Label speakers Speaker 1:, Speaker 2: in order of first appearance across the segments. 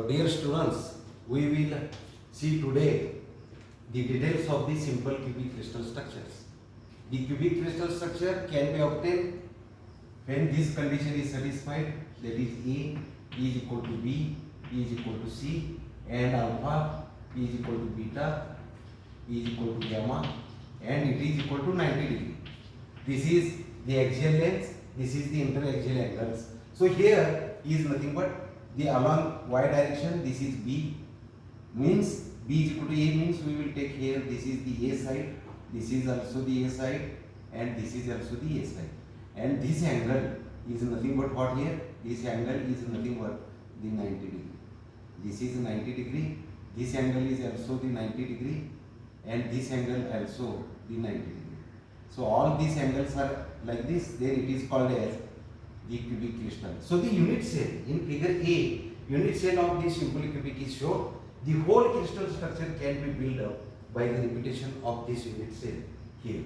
Speaker 1: Dear students, we will see today the details of the simple cubic crystal structures. The cubic crystal structure can be obtained when this condition is satisfied, that is A is equal to B, E is equal to C, and alpha is equal to beta is equal to gamma, and it is equal to 90 degree. This is the axial length, this is the interaxial angles. So here is nothing but the along y direction, this is B, means B is equal to A, means we will take here, this is the A side, this is also the A side, and this is also the A side. And this angle is nothing but what here? This angle is nothing but the 90 degree. This is 90 degree, this angle is also the 90 degree, and this angle also the 90 degree. So all these angles are like this, then it is called as the cubic crystal. So the unit cell in figure A, unit cell of the simple cubic is shown. The whole crystal structure can be built up by the repetition of this unit cell here.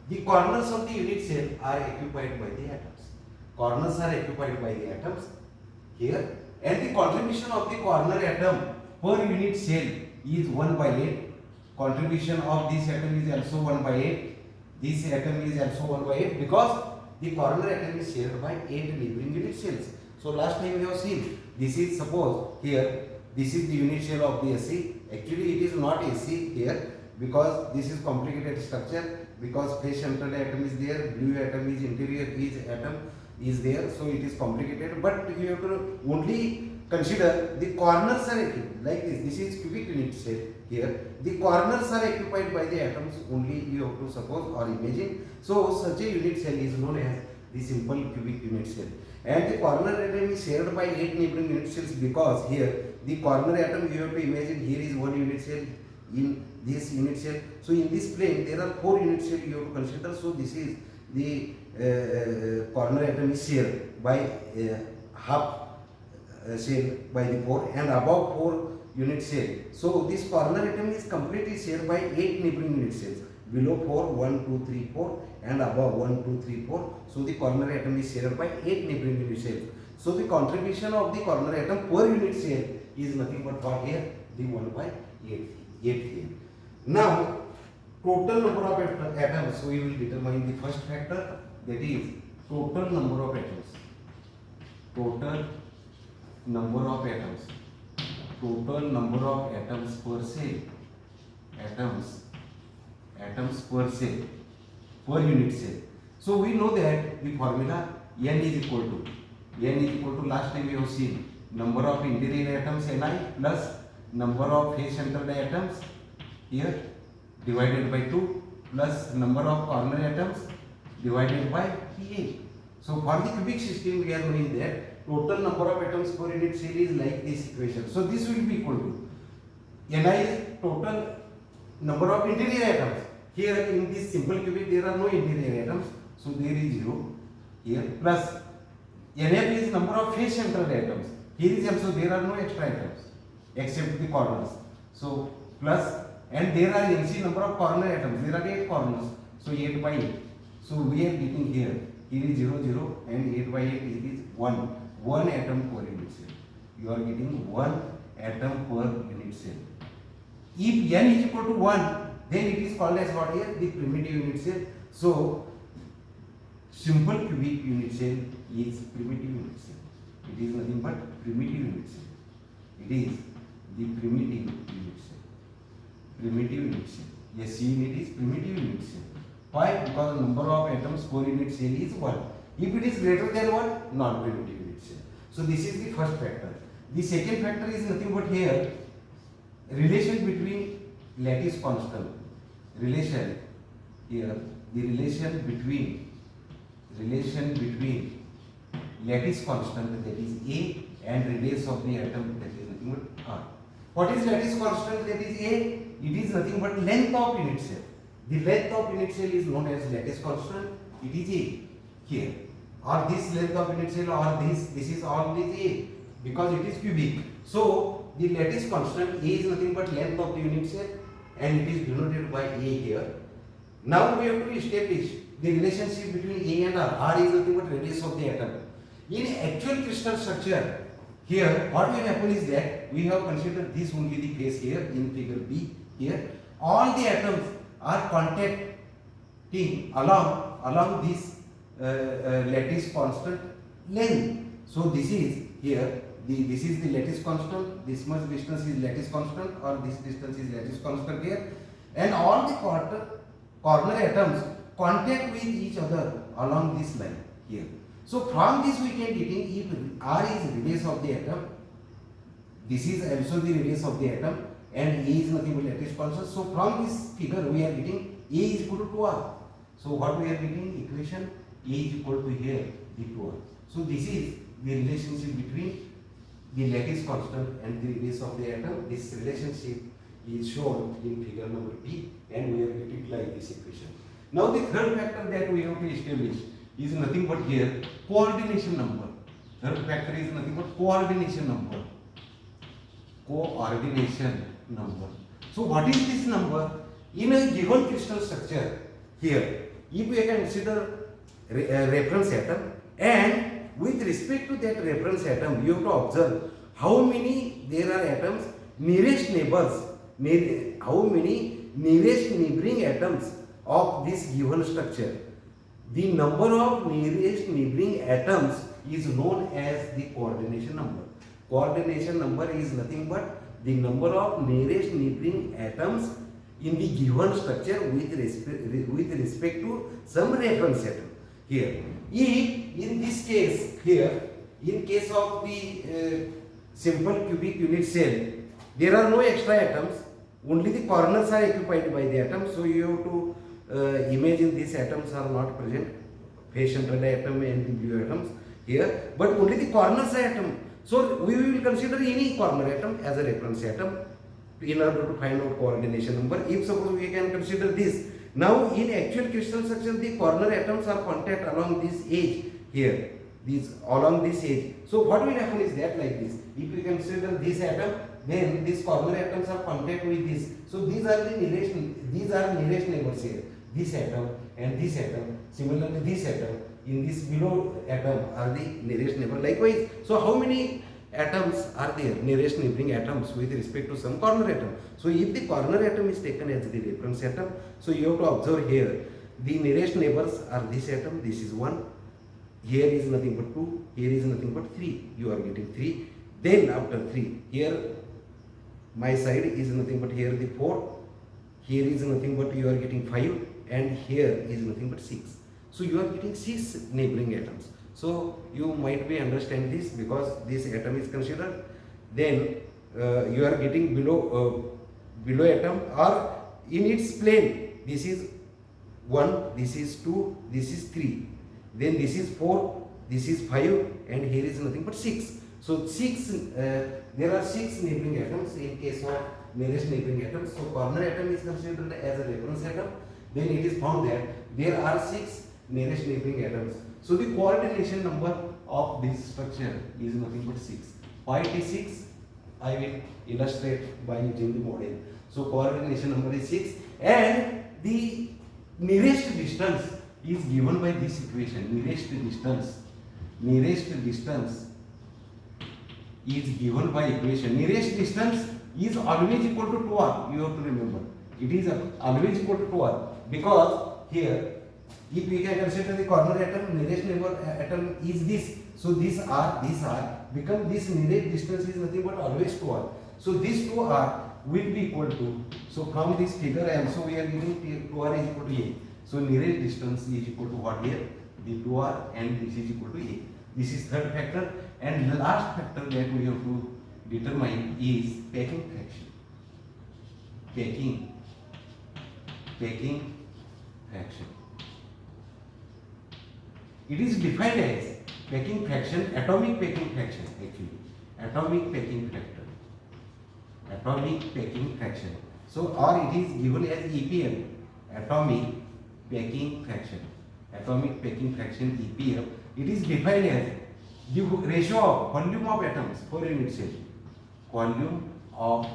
Speaker 1: The corners of the unit cell are occupied by the atoms. Corners are occupied by the atoms here, and the contribution of the corner atom per unit cell is 1 by 8. Contribution of this atom is also 1 by 8. This atom is also 1 by 8 because the corner atom is shared by 8 neighboring unit cells. So last time we have seen, this is suppose here, this is the unit cell of the AC. Actually it is not AC here because this is complicated structure, because phase centered atom is there, blue atom is interior is atom is there, so it is complicated, but you have to only consider the corners are like this is cubic unit cell here, the corners are occupied by the atoms only, you have to suppose or imagine. So such a unit cell is known as the simple cubic unit cell, and the corner atom is shared by 8 neighboring unit cells because here the corner atom, you have to imagine, here is 1 unit cell in this unit cell. So in this plane there are 4 unit cells you have to consider. So this is the corner atom is shared by half cell by the 4, and above 4 unit cell. So this corner atom is completely shared by 8 neighboring unit cells. Below 4, 1, 2, 3, 4, and above 1, 2, 3, 4. So the corner atom is shared by 8 neighboring unit cells. So the contribution of the corner atom per unit cell is nothing but what here? The 1 by 8 here. Now total number of atoms, so we will determine the first factor, that is total number of atoms. Total number of atoms. Total number of atoms per cell. Atoms per cell, per unit cell. So we know that the formula N is equal to last time we have seen number of interior atoms Ni plus number of phase centered atoms here divided by 2 plus number of corner atoms divided by A. So for the cubic system we are knowing that total number of atoms per unit cell is like this equation. So this will be equal to Ni is total number of interior atoms. Here in this simple cubic there are no interior atoms, so there is 0 here, plus Nf is number of phase centered atoms. Here is also there are no extra atoms except the corners. So plus, and there are NC number of corner atoms. There are 8 corners, so 8 by 8. So we are getting here is 0 0 and 8 by 8 it is 1 atom per unit cell. You are getting 1 atom per unit cell. If N is equal to 1, then it is called as what here? The primitive unit cell. So simple cubic unit cell is primitive unit cell. It is nothing but primitive unit cell. It is the primitive unit cell. Primitive unit cell. Yes, unit is primitive unit cell. Why? Because the number of atoms per unit cell is 1. If it is greater than 1, non-primitive unit cell. So this is the first factor. The second factor is nothing but here relation between lattice constant. Relation here, the relation between lattice constant, that is A, and radius of the atom, that is nothing but R. What is lattice constant, that is A? It is nothing but length of unit cell. The length of unit cell is known as lattice constant. It is A here, or this length of unit cell, or this is all this A, because it is cubic. So the lattice constant A is nothing but length of the unit cell, and it is denoted by A here. Now we have to establish the relationship between A and R. R is nothing but radius of the atom. In actual crystal structure, here what will happen is that we have considered this only the case here in figure B. Here all the atoms are contacting along this lattice constant length. So this is here this is the lattice constant, this much distance is lattice constant, or this distance is lattice constant here, and all the corner atoms contact with each other along this line here. So from this we can determine if R is radius of the atom, this is also the radius of the atom, and A is nothing but lattice constant. So from this figure we are getting A is equal to 2R. So what we are getting equation A is equal to here the 2R. So this is the relationship between the lattice constant and the radius of the atom. This relationship is shown in figure number B, and we are getting like this equation. Now the third factor that we have to establish is nothing but here coordination number. Third factor is nothing but coordination number. Coordination number. So what is this number? In a given crystal structure here, if we consider a reference atom, and with respect to that reference atom, you have to observe how many there are atoms, nearest neighbors, how many nearest neighboring atoms of this given structure. The number of nearest neighboring atoms is known as the coordination number. Coordination number is nothing but the number of nearest neighboring atoms in the given structure with respect to some reference atom. Here, if in this case here, in case of the simple cubic unit cell, there are no extra atoms, only the corners are occupied by the atoms. So you have to imagine these atoms are not present, phase centered atom and the blue atoms here, but only the corners are atom. So we will consider any corner atom as a reference atom in order to find out coordination number. If suppose we can consider this. Now in actual crystal structure, the corner atoms are contact along this edge here, along this edge. So what will happen is that like this. If we consider this atom, then these corner atoms are contact with this. So these are nearest neighbors here. This atom and this atom. Similarly, this atom in this below atom are the nearest neighbor. Likewise, so how many atoms are there, nearest neighboring atoms with respect to some corner atom? So if the corner atom is taken as the reference atom, so you have to observe here the nearest neighbors are this atom, this is 1, here is nothing but 2, here is nothing but 3, you are getting 3. Then after 3, here my side is nothing but here the 4, here is nothing but you are getting 5, and here is nothing but 6. So you are getting 6 neighboring atoms. So you might be understand this because this atom is considered. Then you are getting below atom or in its plane. This is 1, this is 2, this is 3. Then this is 4, this is 5, and here is nothing but 6. So there are 6 neighboring atoms in case of nearest neighboring atoms. So corner atom is considered as a reference atom. Then it is found that there are 6 nearest neighboring atoms. So the coordination number of this structure is nothing but 6. Why it is 6? I will illustrate by using the model. So coordination number is 6, and the nearest distance is given by this equation. Nearest distance is given by equation. Nearest distance is always equal to 2r. You have to remember. It is always equal to 2r because here, if we can consider the corner atom, nearest neighbor atom is this. So this R become this nearest distance is nothing but always 2R. So this 2R will be equal to, so from this figure also we are getting 2R is equal to A. So nearest distance is equal to what here? The 2R, and this is equal to A. This is third factor, and the last factor that we have to determine is packing fraction. Packing fraction. It is defined as packing fraction, atomic packing fraction actually. Atomic packing fraction. So or it is given as EPF, atomic packing fraction. Atomic packing fraction EPF. It is defined as the ratio of volume of atoms per unit cell. Volume of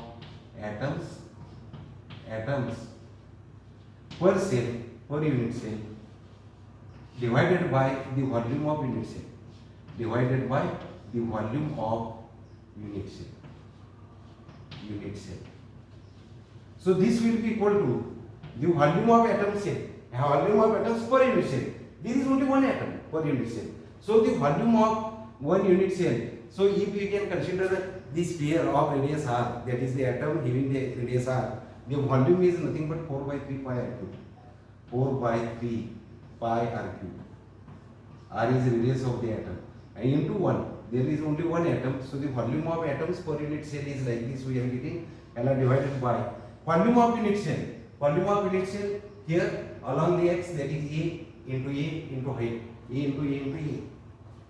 Speaker 1: atoms per cell, per unit cell, divided by the volume of unit cell, divided by the volume of unit cell. Unit cell. So this will be equal to the volume of atom cell, volume of atoms per unit cell. There is only one atom per unit cell. So the volume of one unit cell. So if we can consider the sphere of radius r, that is the atom having the radius r, the volume is nothing but 4 by 3 pi r cube. 4 by 3 pi r cube. R is the radius of the atom. And into 1, there is only one atom. So the volume of atoms per unit cell is like this. We are getting L divided by volume of unit cell. Volume of unit cell here along the x, that is A into height. A into A into A.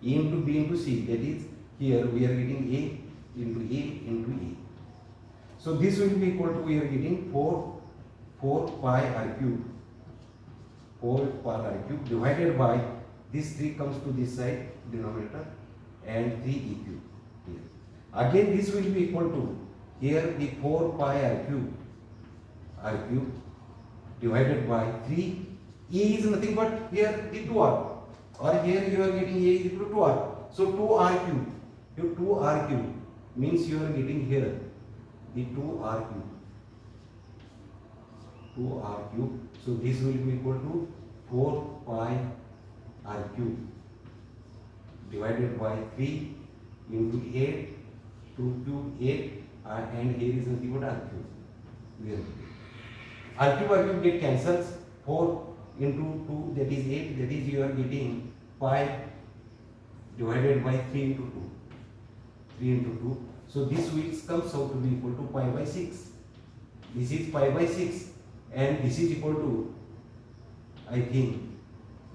Speaker 1: A into B into C, that is here we are getting A into A into A. So this will be equal to, we are getting 4 pi r cube. 4 pi r cube divided by this 3 comes to this side denominator and 3 e cube here. Again this will be equal to here the 4 pi r cube divided by 3. E is nothing but here the 2r, or here you are getting A is equal to 2r. So 2r cube. Your 2r cube means you are getting here the 2r cube. 2r cube. So this will be equal to 4 pi r cube divided by 3 into 8, 2 cube 8, and here is nothing but r cube. R cube get cancels. 4 into 2, that is 8, that is you are getting pi divided by 3 into 2. 3 into 2. So this will comes out to be equal to pi by 6. This is pi by 6 and this is equal to, I think,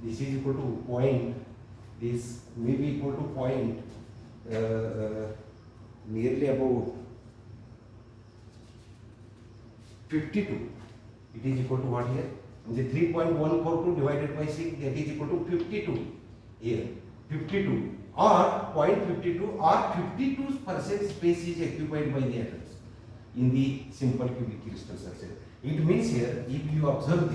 Speaker 1: this is equal to point, this may be equal to point nearly about 52. It is equal to what here? The 3.142 divided by 6, that is equal to 52 here. 52 or 0.52 or 52% space is occupied by the atoms in the simple cubic crystal structure. It means here, if you observe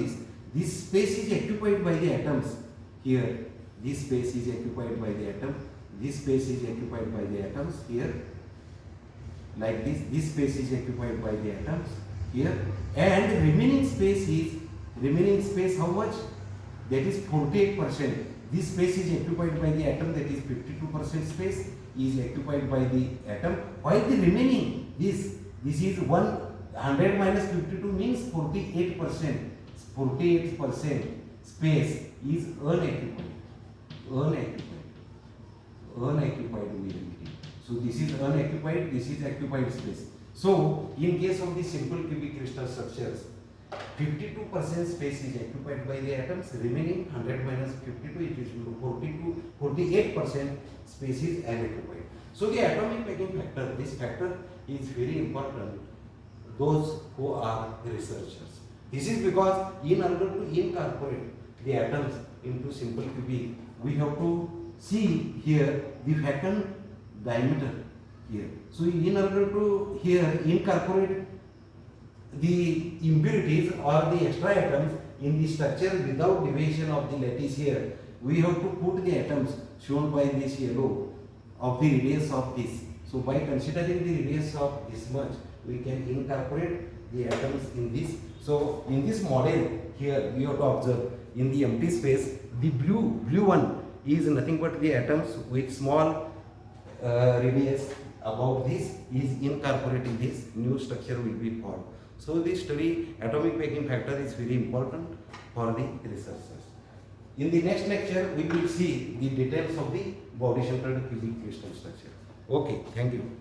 Speaker 1: this space is occupied by the atoms here. This space is occupied by the atom. This space is occupied by the atoms here. Like this. This space is occupied by the atoms here. And remaining space how much? That is 48%. This space is occupied by the atom, that is 52% space is occupied by the atom. While the remaining, this is 100 minus 52 means 48%. 48% space is unoccupied. Unoccupied we are getting. So this is unoccupied, this is occupied space. So in case of the simple cubic crystal structures, 52% space is occupied by the atoms, remaining 100 minus 52, it is equal to 48% space is unoccupied. So the atomic packing factor, this factor is very important, those who are researchers. This is because in order to incorporate the atoms into simple cubic, we have to see here the vacuum diameter here. So in order to here incorporate the impurities or the extra atoms in the structure without deviation of the lattice here, we have to put the atoms shown by this yellow of the radius of this. So by considering the radius of this much, we can incorporate the atoms in this. So in this model here, we have to observe in the empty space, the blue one is nothing but the atoms with small radius above this is incorporating this new structure will be formed. So this study atomic packing factor is very important for the researchers. In the next lecture, we will see the details of the body centered cubic crystal structure. Okay, thank you.